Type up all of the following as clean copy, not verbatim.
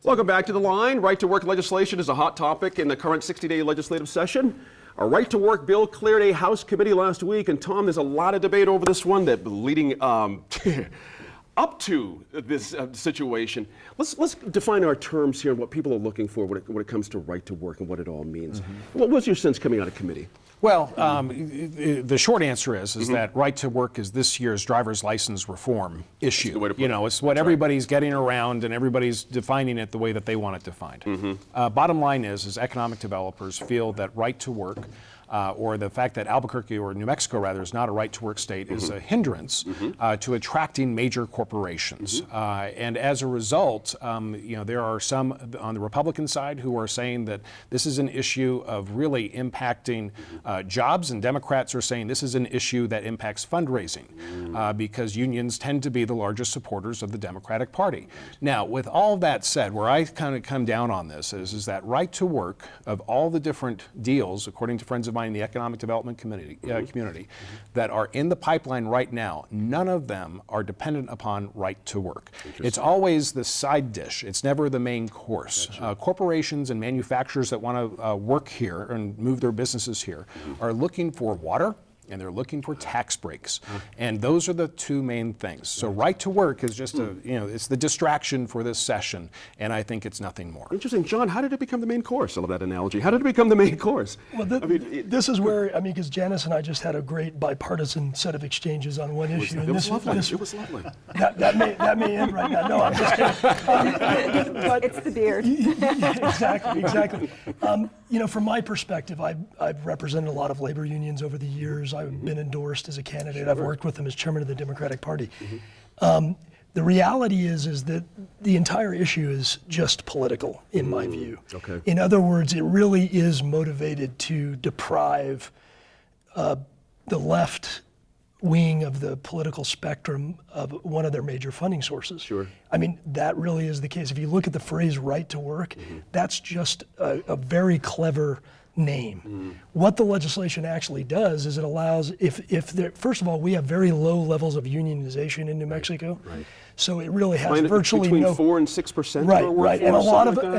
Welcome back to The Line. Right to work legislation is a hot topic in the current 60-day legislative session. A right to work bill cleared a House committee last week, and Tom, there's a lot of debate over this one that leading up to this situation. Let's define our terms here and what people are looking for when it comes to right to work and what it all means. What was your sense coming out of committee? Well, the short answer is that right to work is this year's driver's license reform issue. You know, it's what everybody's getting around, and everybody's defining it the way that they want it defined. Bottom line is economic developers feel that right to work, or the fact that Albuquerque, or New Mexico rather, is not a right to work state is a hindrance to attracting major corporations. And as a result, you know, there are some on the Republican side who are saying that this is an issue of really impacting jobs, and Democrats are saying this is an issue that impacts fundraising because unions tend to be the largest supporters of the Democratic Party. Now, with all that said, where I kind of come down on this is that right to work of all the different deals, according to friends of mine in the Economic Development community, that are in the pipeline right now, none of them are dependent upon right to work. It's always the side dish. It's never the main course. Corporations and manufacturers that want to work here and move their businesses here are looking for water, and they're looking for tax breaks. And those are the two main things. So right to work is just it's the distraction for this session, and I think it's nothing more. Interesting. John, how did it become the main course? I love that analogy. How did it become the main course? Well, this is where, because Janice and I just had a great bipartisan set of exchanges on one issue. It was lovely. It was lovely. That may end right now. No, I'm just kidding. But it's the beard. Exactly. From my perspective, I've represented a lot of labor unions over the years. I've been endorsed as a candidate. I've worked with them as chairman of the Democratic Party. The reality is that the entire issue is just political, in my view. Okay. In other words, it really is motivated to deprive the left wing of the political spectrum of one of their major funding sources. Sure. That really is the case. If you look at the phrase right to work, that's just a very clever name. What the legislation actually does is it allows, first of all, we have very low levels of unionization in New Mexico. Right. So it really has virtually between 4 and 6% right, of our workforce. Right, and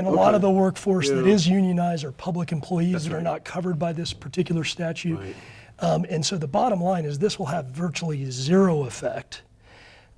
a lot of the workforce that is unionized are public employees that are not covered by this particular statute. Right. And so the bottom line is this will have virtually zero effect.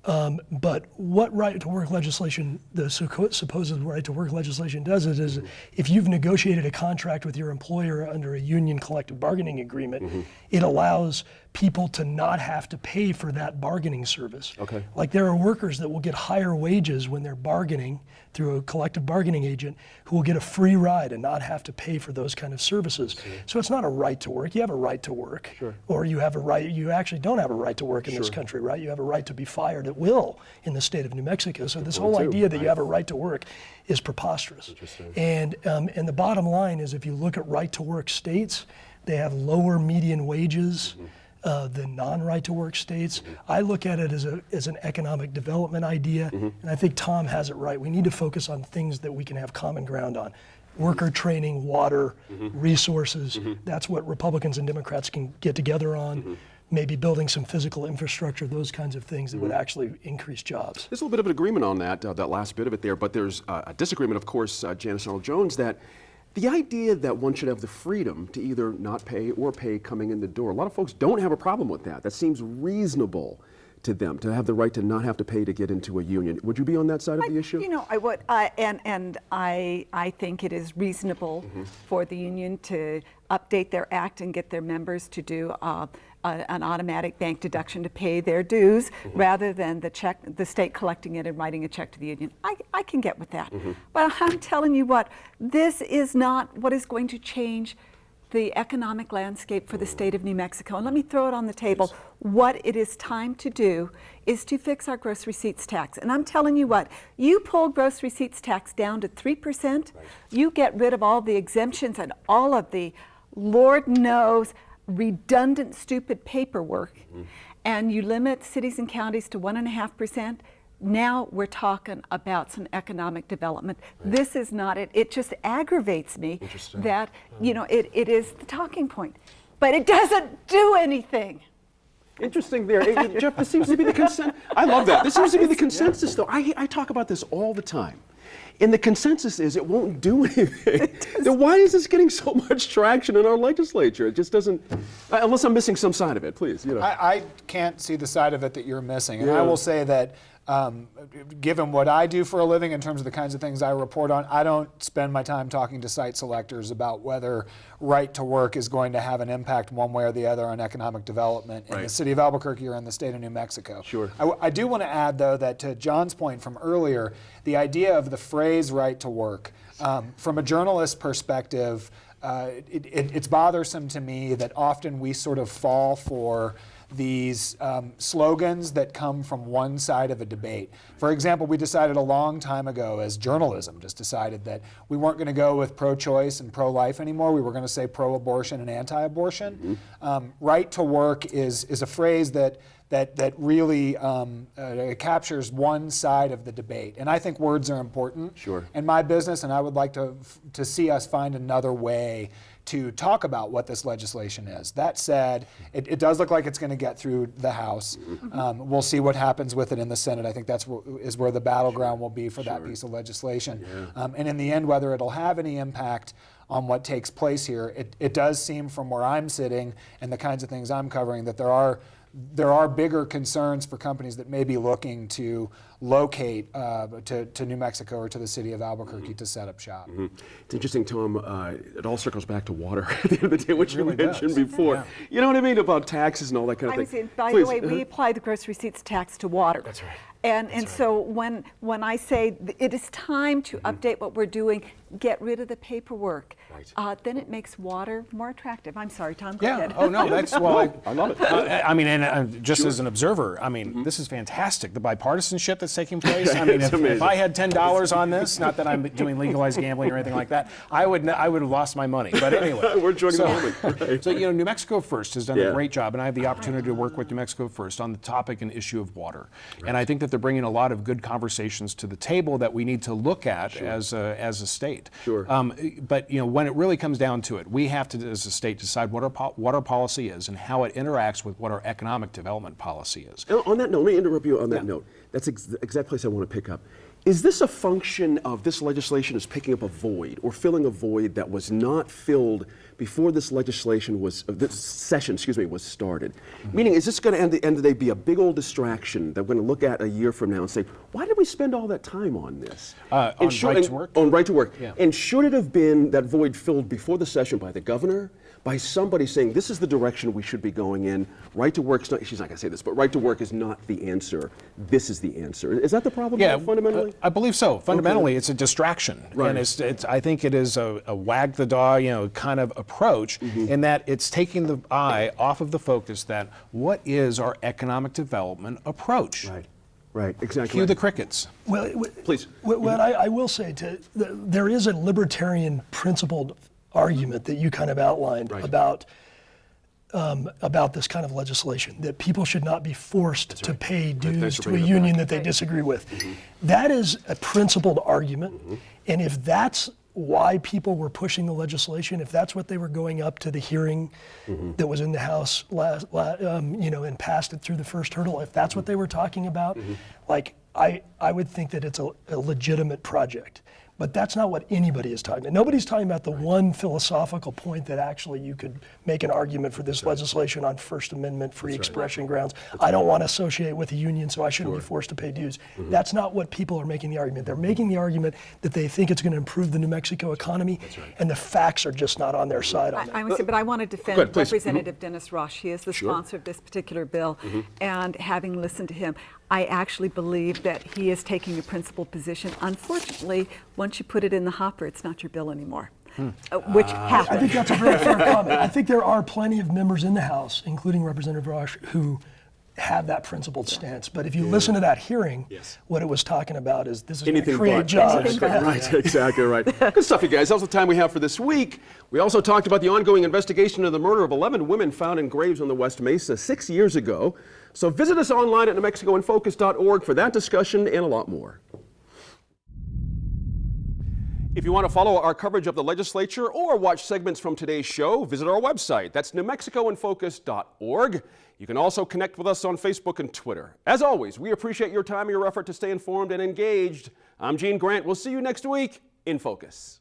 But what right to work legislation, the supposed right to work legislation does is if you've negotiated a contract with your employer under a union collective bargaining agreement, it allows people to not have to pay for that bargaining service. Okay. Like there are workers that will get higher wages when they're bargaining through a collective bargaining agent who will get a free ride and not have to pay for those kind of services. So it's not a right to work. You have a right to work. Sure. Or you actually don't have a right to work in this country, right? You have a right to be fired at will in the state of New Mexico. So this whole idea that you have a right to work is preposterous. And the bottom line is if you look at right to work states, they have lower median wages than non-right to work states. I look at it as an economic development idea, and I think Tom has it right. We need to focus on things that we can have common ground on. Worker training, water, resources. That's what Republicans and Democrats can get together on. Maybe building some physical infrastructure, those kinds of things that would actually increase jobs. There's a little bit of an agreement on that last bit of it there, but there's a disagreement, of course, Janice Arnold-Jones, that the idea that one should have the freedom to either not pay or pay coming in the door, a lot of folks don't have a problem with that. That seems reasonable to them, to have the right to not have to pay to get into a union. Would you be on that side of the issue? I would, and I think it is reasonable for the union to update their act and get their members to do an automatic bank deduction to pay their dues rather than the state collecting it and writing a check to the union. I can get with that. But I'm telling you what, this is not what is going to change the economic landscape for the state of New Mexico. And let me throw it on the table. What it is time to do is to fix our gross receipts tax. And I'm telling you what, you pull gross receipts tax down to 3%, you get rid of all the exemptions and all of the, Lord knows, redundant, stupid paperwork, and you limit cities and counties to 1.5%, now we're talking about some economic development. This is not it. It just aggravates me that, it is the talking point, but it doesn't do anything. Interesting there. Jeff, this seems to be the consensus. I love that. This seems to be the consensus, though. I talk about this all the time. And the consensus is it won't do anything. Then why is this getting so much traction in our legislature? It just doesn't, unless I'm missing some side of it, please. I can't see the side of it that you're missing. And Yeah. I will say that given what I do for a living in terms of the kinds of things I report on, I don't spend my time talking to site selectors about whether right to work is going to have an impact one way or the other on economic development in the city of Albuquerque or in the state of New Mexico. Sure. I do want to add, though, that to John's point from earlier, the idea of the phrase right to work, from a journalist perspective, it's bothersome to me that often we sort of fall for these slogans that come from one side of a debate. For example, we decided a long time ago, as journalism just decided, that we weren't going to go with pro-choice and pro-life anymore. We were going to say pro-abortion and anti-abortion. Right to work is a phrase that really captures one side of the debate. And I think words are important in my business, and I would like to see us find another way to talk about what this legislation is. That said, it does look like it's going to get through the House. We'll see what happens with it in the Senate. I think that's where the battleground will be for that piece of legislation. And in the end, whether it'll have any impact on what takes place here, it does seem from where I'm sitting and the kinds of things I'm covering that there are bigger concerns for companies that may be looking to locate to New Mexico or to the city of Albuquerque to set up shop. It's interesting, Tom, it all circles back to water at the end of the day, which you really mentioned does. before. Yeah. You know what I mean, about taxes and all that kind of I was thing. saying, by Please. the way, we apply the gross receipts tax to water. That's right. And so when I say it is time to update what we're doing, get rid of the paperwork, then it makes water more attractive. I'm sorry, Tom, go ahead. Oh, no, that's, well, I love it. I mean, and just as an observer, I mean, this is fantastic. The bipartisanship that's taking place. I mean, It's if amazing. I had $10 on this, not that I'm doing legalized gambling or anything like that, I would have lost my money. But anyway. We're joining the movement. Right. So, New Mexico First has done Yeah. a great job, and I have the opportunity to work with New Mexico First on the topic and issue of water. And I think that they're bringing a lot of good conversations to the table that we need to look at as a state. Sure. But when it really comes down to it, we have to, as a state, decide what our policy is and how it interacts with what our economic development policy is. On that note, let me interrupt you on that note. That's the exact place I want to pick up. Is this a function of this legislation is picking up a void or filling a void that was not filled before this legislation this session was started? Meaning, is this going to, at the end of the day, be a big old distraction that we're going to look at a year from now and say, why did we spend all that time on this? On right to work? On right to work. Yeah. And should it have been that void filled before the session by the governor, by somebody saying this is the direction we should be going in? Right to work, she's not going to say this, but right to work is not the answer. This is the answer. Is that the problem fundamentally? I believe so. Fundamentally, it's a distraction. Right. And I think it is a wag the dog, kind of approach in that it's taking the eye off of the focus that what is our economic development approach? Right, exactly. Cue the crickets. Well, Please. What I will say, there is a libertarian principled argument that you kind of outlined about this kind of legislation, that people should not be forced to pay dues to a union that they disagree with. That is a principled argument, and if that's why people were pushing the legislation, if that's what they were going up to the hearing that was in the House and passed it through the first hurdle, if that's what they were talking about, I would think that it's a legitimate project. But that's not what anybody is talking about. Nobody's talking about the one philosophical point that actually you could make an argument for this legislation on First Amendment free expression grounds. I don't want to associate with a union, so I shouldn't be forced to pay dues. That's not what people are making the argument. They're making the argument that they think it's going to improve the New Mexico economy, and the facts are just not on their side on that. But I want to defend ahead, please. Representative Dennis Roche. He is the sponsor of this particular bill, and having listened to him, I actually believe that he is taking a principled position. Unfortunately, once you put it in the hopper, it's not your bill anymore, which happens. I think that's a very fair comment. I think there are plenty of members in the House, including Representative Roche, who have that principled stance. But if you listen to that hearing, what it was talking about is this is going to create jobs. Right, exactly right. Good stuff, you guys. That's all the time we have for this week. We also talked about the ongoing investigation into the murder of 11 women found in graves on the West Mesa 6 years ago. So visit us online at NewMexicoInFocus.org for that discussion and a lot more. If you want to follow our coverage of the legislature or watch segments from today's show, visit our website. That's newmexicoinfocus.org. You can also connect with us on Facebook and Twitter. As always, we appreciate your time and your effort to stay informed and engaged. I'm Gene Grant. We'll see you next week in Focus.